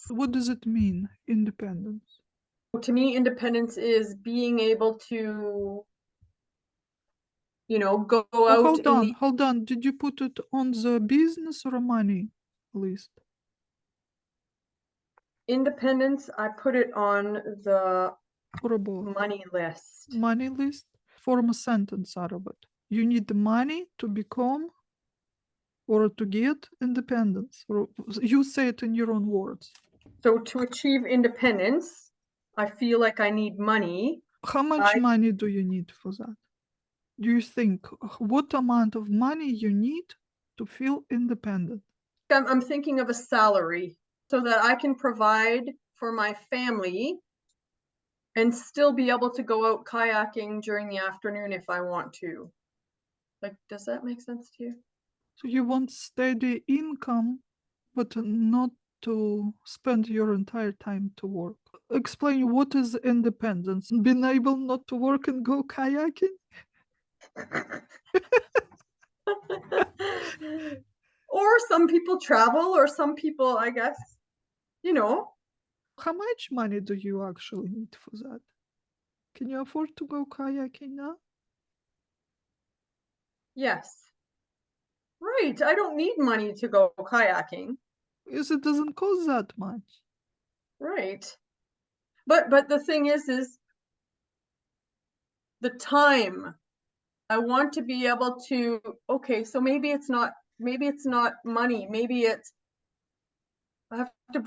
What does it mean, independence? To me, independence is being able to, go Oh, out in the hold on. Did you put it on the business or money list? independence. I put it on the Or both? money list. Money list? Form a sentence out of it. You need the money to become or to get independence. Or you say it in your own words. So to achieve independence, I feel like I need money. How much money do you need for that? Do you think what amount of money you need to feel independent? I'm thinking of a salary so that I can provide for my family and still be able to go out kayaking during the afternoon if I want to. Like, does that make sense to you? So you want steady income, but not to spend your entire time to work. Explain what is independence. Being able not to work and go kayaking? Or some people travel, or some people, I guess, you know, How much money do you actually need for that? Can you afford to go kayaking now? yes. Right. I don't need money to go kayaking. Yes, it doesn't cost that much. Right. But the thing is the time. I want to be able to, okay, so maybe it's not money. Maybe it's I have to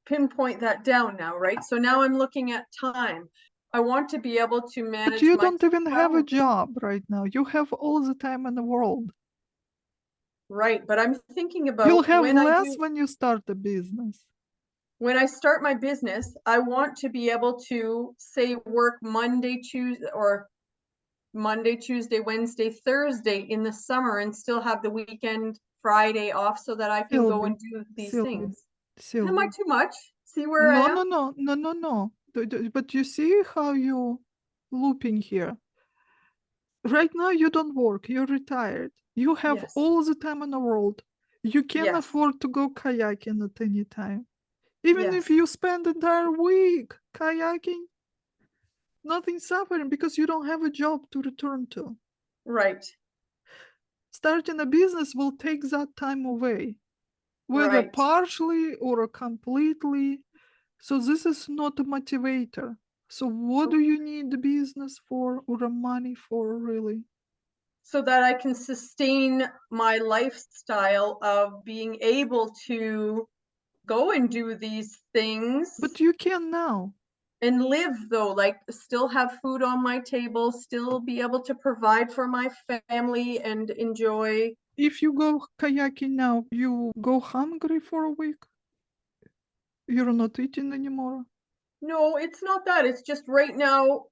pinpoint that down now, right? So now I'm looking at time. I want to be able to But manage you my don't even have a travel. job right now. You have all the time in the world. Right, but I'm thinking You'll about have less when you start a business. when I start my business, I want to be able to say work Monday, Tuesday, Wednesday, Thursday in the summer and still have the weekend Friday off so that I can go Sylvie, and do these Sylvie, things. Am I Sylvie. too much? See where I No, am? no, no, no, no, no. But you see how you looping here. Right now you don't work, you're retired. You have Yes. all the time in the world. You can Yes. afford to go kayaking at any time. Even if Yes. you spend the entire week kayaking, nothing's suffering because you don't have a job to return to. Right. Starting a business will take that time away, whether Right. partially or completely. So this is not a motivator. So what do you need the business for or the money for really? So that I can sustain my lifestyle of being able to go and do these things But you can now. and live, though, like still have food on my table, still be able to provide for my family and enjoy. If you go kayaking now, you go hungry for a week. You're not eating anymore. No, it's not that. It's just right now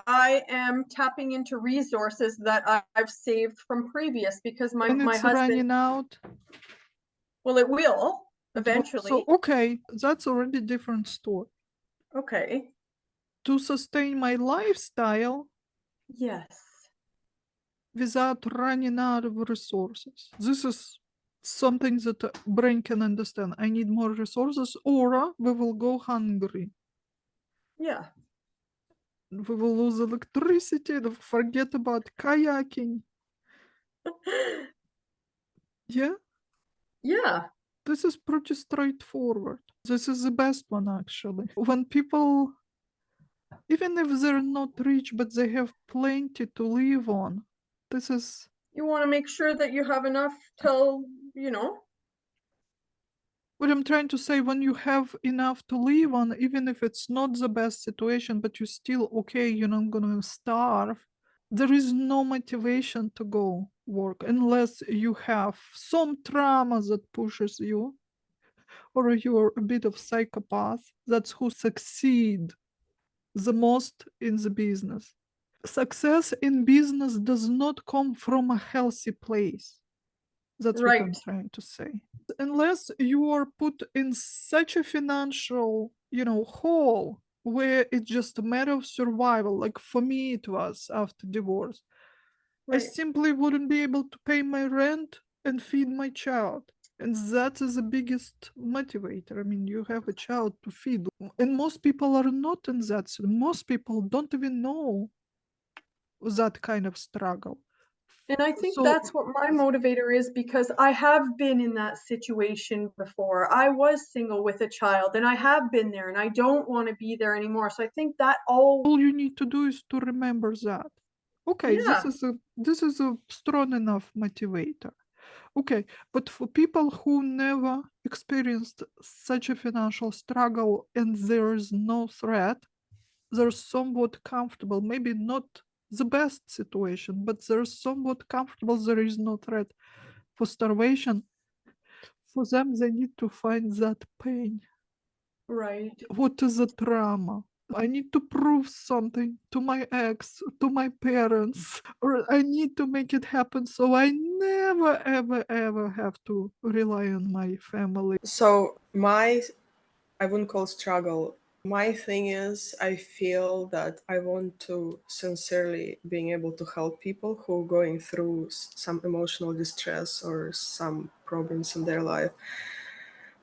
I am tapping into resources that I've saved from previous because my, And my it's husband, running out. well, it will It will. So eventually. okay, that's already different story. Okay. To sustain my lifestyle Yes. without running out of resources. This is something that a brain can understand. I need more resources, or we will go hungry. Yeah. We will lose electricity, forget about kayaking. Yeah, Yeah. this is pretty straightforward. This is the best one, actually. When people, even if they're not rich, but they have plenty to live on, this is You want to make sure that you have enough till, what I'm trying to say. When you have enough to live on, even if it's not the best situation, but you're still okay, you're not gonna starve, there is no motivation to go work unless you have some trauma that pushes you, or you're a bit of psychopath. That's who succeed the most in the business. Success in business does not come from a healthy place. That's what right. I'm trying to say. Unless you are put in such a financial, hole where it's just a matter of survival, like for me it was after divorce. I Right. simply wouldn't be able to pay my rent and feed my child. And that is the biggest motivator. I mean, you have a child to feed, and most people are not in that. Most people don't even know that kind of struggle. And I think So that's what my motivator is, because I have been in that situation before. I was single with a child and I have been there and I don't want to be there anymore. So I think that all you need to do is to remember that. Okay, yeah, this is a strong enough motivator. Okay, but for people who never experienced such a financial struggle and there is no threat, they're somewhat comfortable, maybe not the best situation, but they're somewhat comfortable, there is no threat for starvation. For them, they need to find that pain. right. What is the trauma? I need to prove something to my ex, to my parents, or I need to make it happen so I never, ever, ever have to rely on my family. So I wouldn't call struggle. My thing is, I feel that I want to sincerely being able to help people who are going through some emotional distress or some problems in their life.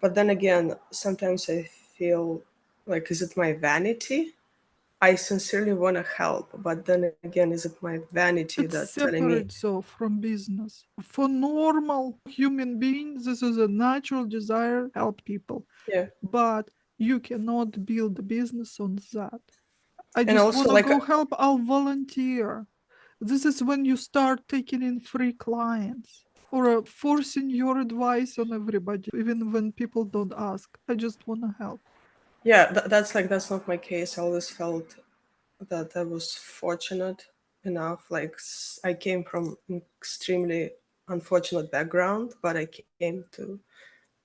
But then again, sometimes I feel like, is it my vanity? I sincerely want to help, but then again, is it my vanity It's that telling me, separate though from business. For normal human beings, this is a natural desire to help people, yeah. but you cannot build a business on that. I And just also want to like, go help, I'll volunteer. This is when you start taking in free clients or forcing your advice on everybody, even when people don't ask. I just want to help. yeah, that's not my case. I always felt that I was fortunate enough. Like I came from an extremely unfortunate background, but I came to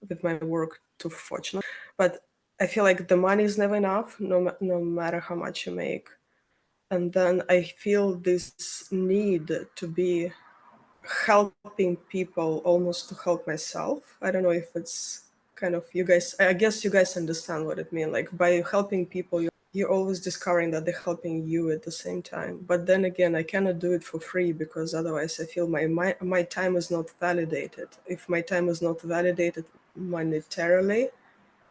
with my work to fortunate. But I feel like the money is never enough, no matter how much you make. And then I feel this need to be helping people almost to help myself. I don't know if it's kind of you guys, I guess you guys understand what it means. Like by helping people, you're always discovering that they're helping you at the same time. But then again, I cannot do it for free because otherwise I feel my time is not validated. If my time is not validated monetarily,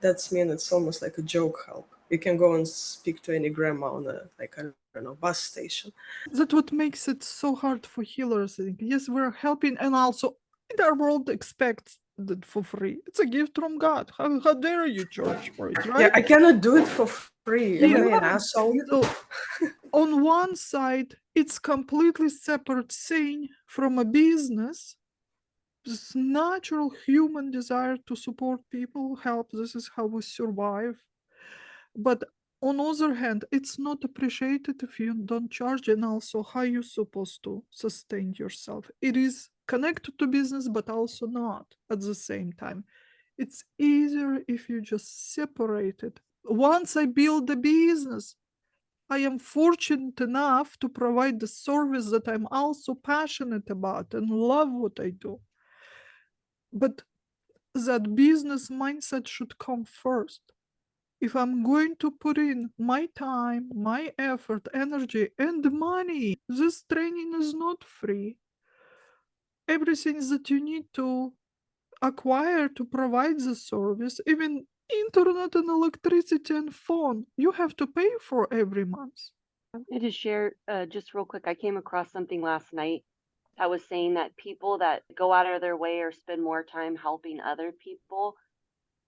that's mean it's almost like a joke help. You can go and speak to any grandma on a, like, I don't know, bus station. That's what makes it so hard for healers. I think. Yes, we're helping, and also our world expects that for free. It's a gift from God. How dare you charge for it, Yeah, right? I cannot do it for free. Am Yeah. I an asshole? So on one side, it's completely separate thing from a business. This natural human desire to support people, help. This is how we survive. But on other hand, it's not appreciated if you don't charge, and also how you're supposed to sustain yourself. It is connected to business, but also not at the same time. It's easier if you just separate it. Once I build a business, I am fortunate enough to provide the service that I'm also passionate about and love what I do. But that business mindset should come first. If I'm going to put in my time, my effort, energy, and money, this training is not free. Everything that you need to acquire to provide the service, even internet and electricity and phone, you have to pay for every month. I just share just real quick. I came across something last night that was saying that people that go out of their way or spend more time helping other people,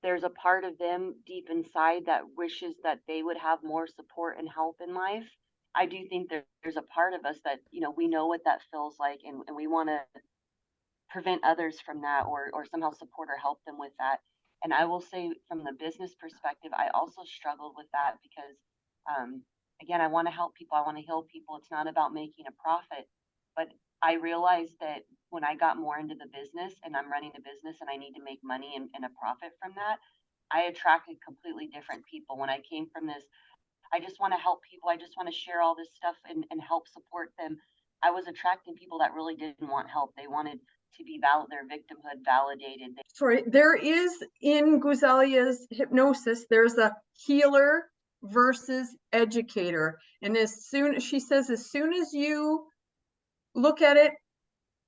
there's a part of them deep inside that wishes that they would have more support and help in life. I do think there's a part of us that, we know what that feels like, and we want to prevent others from that, or somehow support or help them with that. And I will say from the business perspective, I also struggled with that because um, again, I want to help people, I want to heal people. It's not about making a profit, but I realized that when I got more into the business and I'm running a business and I need to make money and a profit from that, I attracted completely different people. When I came from this, I just want to help people, I just want to share all this stuff and help support them, I was attracting people that really didn't want help. They wanted to be their victimhood validated. Sorry, there is in Guzelia's hypnosis, there's a healer versus educator. And as soon as she says, as soon as you look at it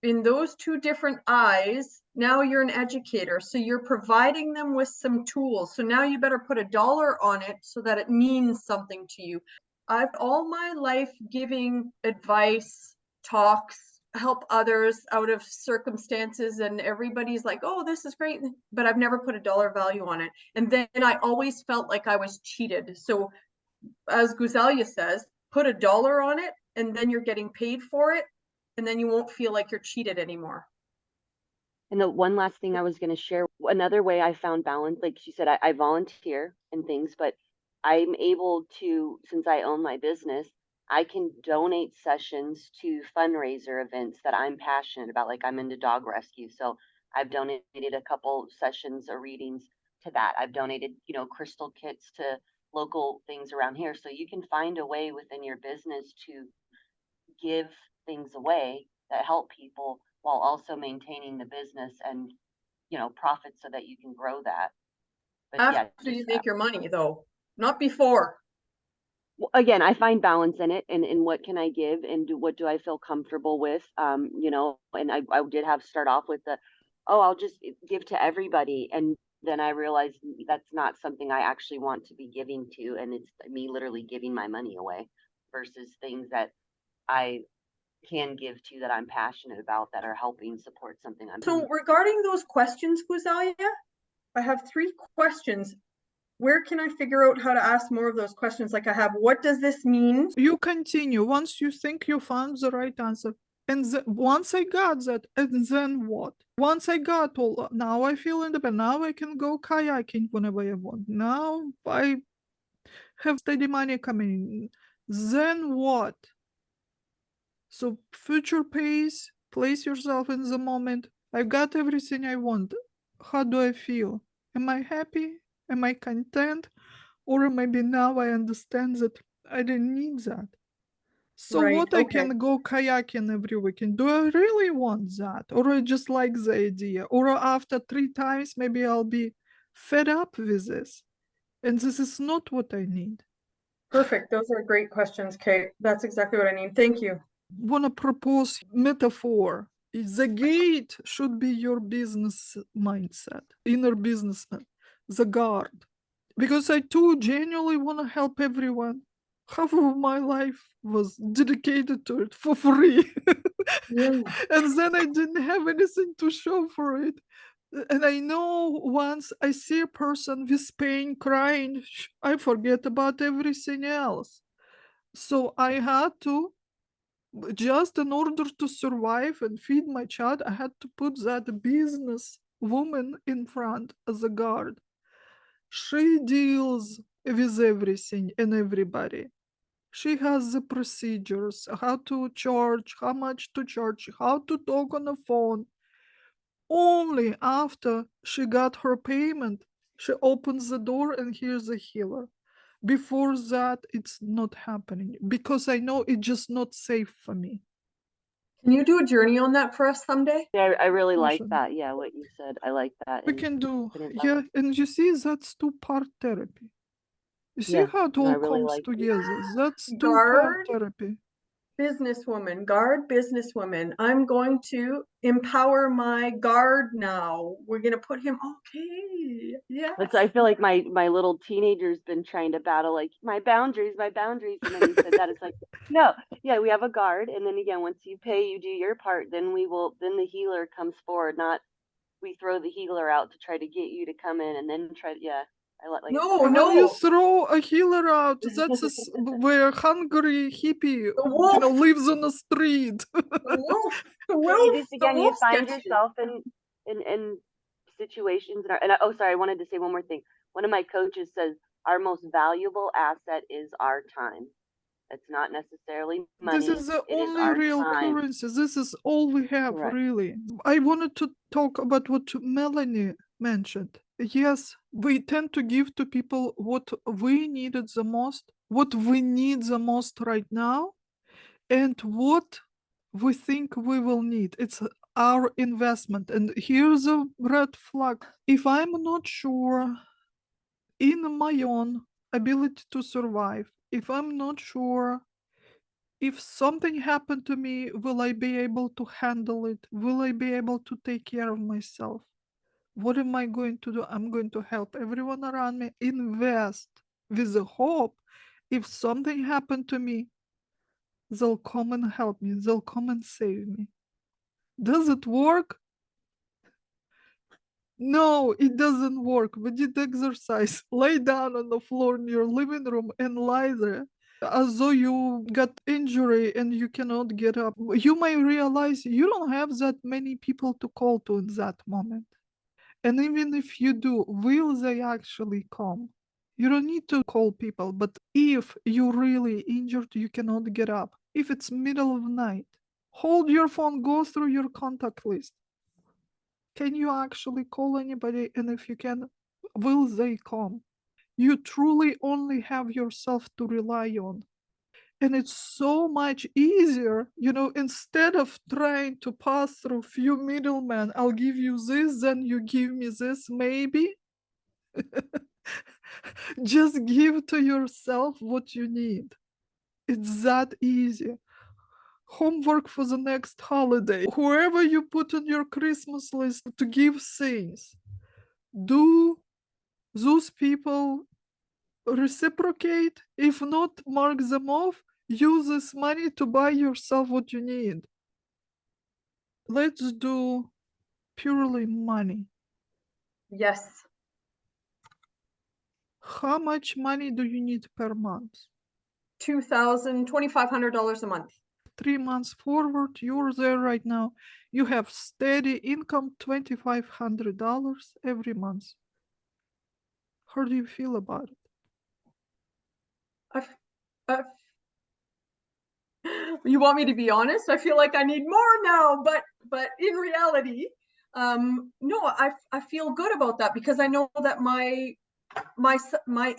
in those two different eyes, now you're an educator. So you're providing them with some tools. So now you better put $1 on it so that it means something to you. I've all my life giving advice, talks, help others out of circumstances, and everybody's like, oh, this is great, but I've never put $1 value on it. And then I always felt like I was cheated. So as Guzalia says, put $1 on it, and then you're getting paid for it, and then you won't feel like you're cheated anymore. And the one last thing I was going to share, another way I found balance, like she said, I volunteer and things, but I'm able to, since I own my business, I can donate sessions to fundraiser events that I'm passionate about. Like I'm into dog rescue. So I've donated a couple sessions or readings to that. I've donated, crystal kits to local things around here. So you can find a way within your business to give things away that help people while also maintaining the business and profit so that you can grow that. But After you make your money, though, not before. Again, I find balance in it, and what can I give, and what do I feel comfortable with, and I did have start off with I'll just give to everybody, and then I realized that's not something I actually want to be giving to, and it's me literally giving my money away versus things that I can give to that I'm passionate about that are helping support something I'm So regarding those questions, Guzalia, I have 3 questions. Where can I figure out how to ask more of those questions? Like I have, what does this mean? You continue once you think you found the right answer. And once I got that, and then what? Once I got all, now I feel independent. Now I can go kayaking whenever I want. Now I have steady money coming in. Then what? So future pace, place yourself in the moment. I got everything I want. How do I feel? Am I happy? Am I content? Or maybe now I understand that I didn't need that. So Right, what, I can go kayaking every weekend. Do I really want that? Or I just like the idea? Or after 3 times, maybe I'll be fed up with this. And this is not what I need. Perfect. Those are great questions, Kate. That's exactly what I need. Thank you. Want to propose metaphor. The gate should be your business mindset, inner businessman, the guard. Because I too genuinely want to help everyone. Half of my life was dedicated to it for free. Yeah. And then I didn't have anything to show for it. And I know once I see a person with pain crying, I forget about everything else. So I had to, just in order to survive and feed my child, I had to put that business woman in front as a guard. She deals with everything and everybody. She has the procedures, how to charge, how much to charge, how to talk on the phone. Only after she got her payment, she opens the door and here's a healer. Before that, it's not happening because I know it's just not safe for me. Can you do a journey on that for us someday? Yeah, I really like Awesome. that. Yeah, what you said. I like that. We And can do, put it yeah, down. and you see, that's 2-part therapy. You see Yeah, how it no, I all really comes like it. together. That's 2-part Guard, therapy. businesswoman, guard, businesswoman. I'm going to empower my guard now. We're going to put him, okay. Yeah. I feel like my little teenager's been trying to battle like my boundaries, and then you said that it's like no, yeah, we have a guard, and then again, once you pay, you do your part, then the healer comes forward, not we throw the healer out to try to get you to come in, and then try. Yeah, I like No, When no. you throw a healer out, that's where hungry hippie, The wolf. lives on the street. The wolf. The You wolf. just The again, you wolf find gets you. yourself in situations, oh, sorry, I wanted to say one more thing. One of my coaches says our most valuable asset is our time. It's not necessarily This money. is the It is only our real time. currency. This is all we have, Correct. really. I wanted to talk about what Melanie mentioned. Yes, we tend to give to people what we needed the most, what we need the most right now, and what we think we will need. It's our investment. And here's a red flag. If I'm not sure in my own ability to survive, if I'm not sure If something happened to me, will I be able to handle it? Will I be able to take care of myself? What am I going to do? I'm going to help everyone around me invest with the hope if something happened to me, they'll come and help me, they'll come and save me. Does it work? No, it doesn't work. We did exercise. Lay down on the floor in your living room and lie there as though you got injury and you cannot get up. You may realize you don't have that many people to call to in that moment. And even if you do, will they actually come? You don't need to call people, but if you're really injured, you cannot get up. If it's middle of night, hold your phone, go through your contact list. Can you actually call anybody? And if you can, will they come? You truly only have yourself to rely on. And it's so much easier, instead of trying to pass through few middlemen, I'll give you this, then you give me this, maybe. Just give to yourself what you need. It's that easy. Homework for the next holiday. Whoever you put on your Christmas list to give things, do those people reciprocate? If not, mark them off. Use this money to buy yourself what you need. Let's do purely money. Yes. How much money do you need per month? $2,500 a month. 3 months forward, you're there right now. You have steady income, $2,500 every month. How do you feel about it? I've, you want me to be honest? I feel like I need more now, but in reality, no, I feel good about that because I know that my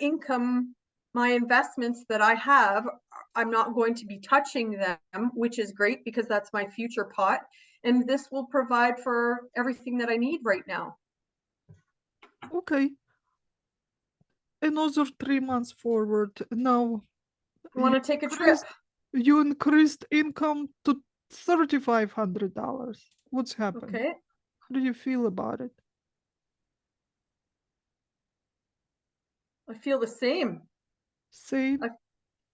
income, my investments that I have, I'm not going to be touching them, which is great because that's my future pot. And this will provide for everything that I need right now. Okay. Another 3 months forward. Now, I want to take a trip. you increased income to $3,500. What's happened? Okay. How do you feel about it? I feel the same. Same?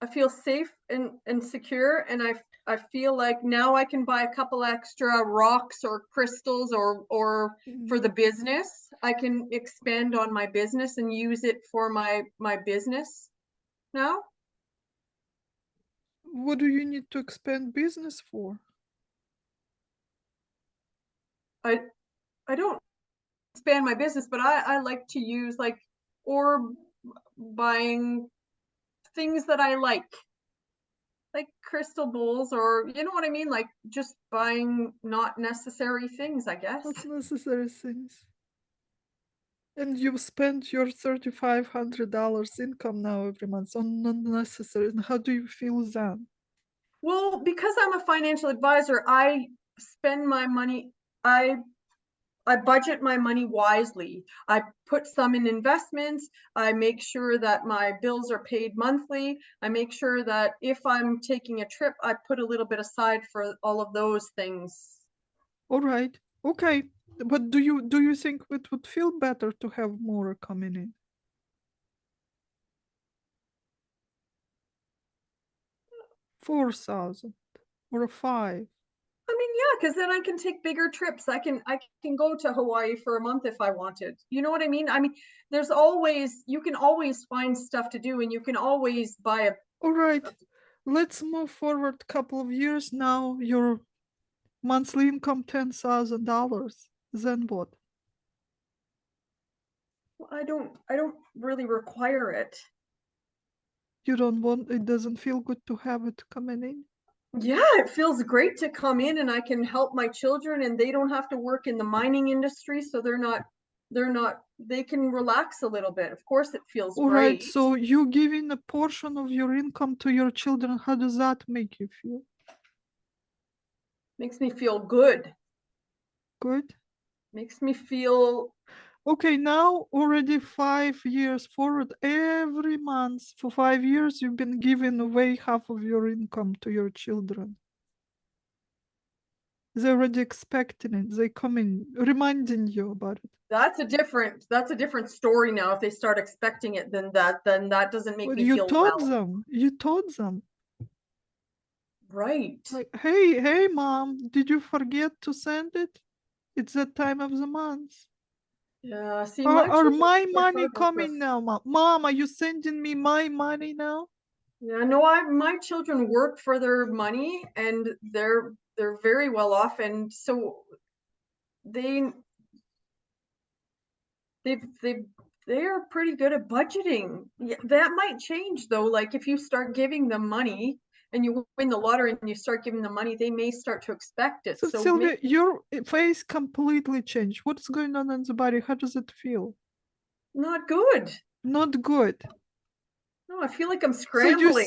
I feel safe and secure, and I feel like now I can buy a couple extra rocks or crystals or for the business. I can expand on my business and use it for my business now. What do you need to expand business for? I don't expand my business, but I like to use or buying things that I like crystal bowls, or you know what I mean, like just buying not necessary things, I guess. Not necessary things. And you spend your $3,500 income now every month on unnecessary. And how do you feel then? Well, because I'm a financial advisor, I spend my money, I budget my money wisely. I put some in investments. I make sure that my bills are paid monthly. I make sure that if I'm taking a trip, I put a little bit aside for all of those things. All right. Okay. But do you think it would feel better to have more coming in? 4,000 or 5? I mean, yeah, because then I can take bigger trips. I can go to Hawaii for a month if I wanted. You know what I mean? I mean, you can always find stuff to do, and you can always buy a. All right. Let's move forward a couple of years now. Your monthly income $10,000. Then what? I don't really require it. You don't want it? Doesn't feel good to have it coming in? Yeah, it feels great to come in and I can help my children, and they don't have to work in the mining industry, so they can relax a little bit. Of course it feels All right, great. so you giving a portion of your income to your children, how does that make you feel? Makes me feel good. Good? Makes me feel Okay, now already 5 years forward, every month for 5 years, you've been giving away half of your income to your children. They're already expecting it. They coming, reminding you about it. That's a different story now. If they start expecting it, then that doesn't make But me you feel told well. them, you told them, Right. like, hey, mom, did you forget to send it? It's that time of the month. Yeah. See, Or, my or children my are money hard with coming this. now, mom? Mom, are you sending me my money now? Yeah, no, my children work for their money and they're very well off, and so they they they are pretty good at budgeting. Yeah, that might change though. Like if you start giving them money and you win the lottery and you start giving them money, they may start to expect it. So So Sylvia, your face completely changed. What's going on in the body? How does it feel? not good. Not good. No, I feel like I'm So scrambling.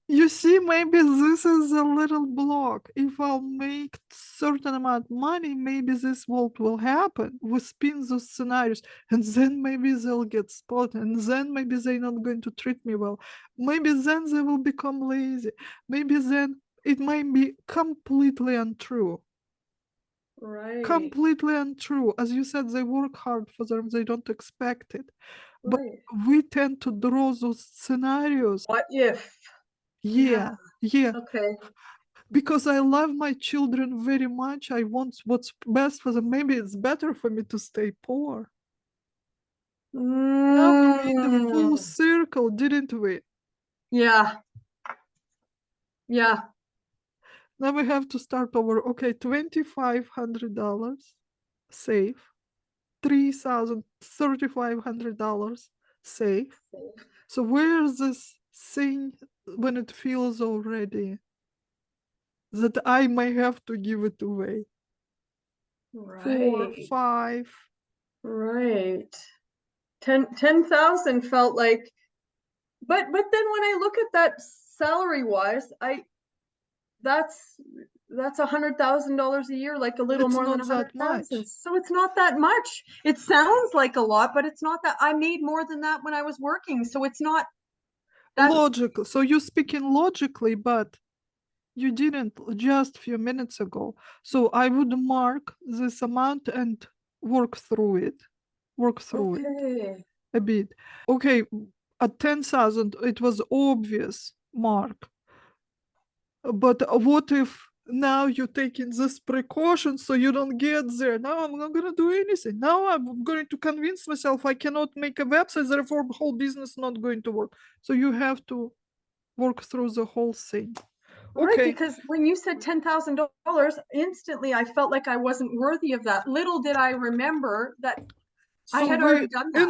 you see, maybe this is a little block. If I'll make certain amount of money, maybe this will happen. We spin those scenarios, and then maybe they'll get spotted, and then maybe they're not going to treat me well. Maybe then they will become lazy. Maybe then it might be completely untrue. Right. Completely untrue. As you said, they work hard for them, they don't expect it. But Right. we tend to draw those scenarios. What if? Yeah, yeah. Okay. Because I love my children very much. I want what's best for them. Maybe it's better for me to stay poor. Now we made the full Mm, circle, didn't we? yeah. Yeah. Now we have to start over. Okay, $2,500 save, $3,500 save. So where's this thing when it feels already that I may have to give it away? 4, Right. 5. Right. 10,000 felt like, but then when I look at that salary wise, that's $100,000 a year, like a little It's more than not that 100,000. much. So it's not that much. It sounds like a lot, but it's not that. I made more than that when I was working. So it's not that. Logical. So you're speaking logically, but you didn't just a few minutes ago. So I would mark this amount and work through it. Work through it Okay. a bit. Okay, at 10,000, it was obvious, Mark. But what if now you're taking this precaution so you don't get there? Now I'm not gonna do anything. Now I'm going to convince myself I cannot make a website, therefore whole business not going to work. So you have to work through the whole thing. Right, Okay. because when you said $10,000, instantly I felt like I wasn't worthy of that. Little did I remember that I So had we already done that.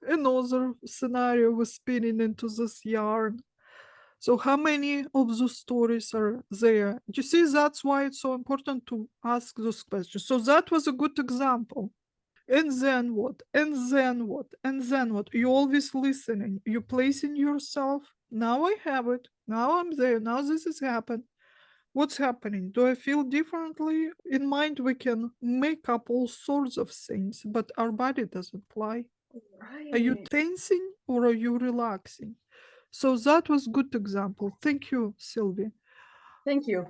another scenario was spinning into this yarn. So how many of those stories are there? You see, that's why it's so important to ask those questions. So that was a good example. And then what? And then what? And then what? You're always listening. You're placing yourself. Now I have it. Now I'm there. Now this has happened. What's happening? Do I feel differently? In mind, we can make up all sorts of things, but our body doesn't lie. Are you Right. tensing or are you relaxing? So that was good example. Thank you, Sylvie. Thank you.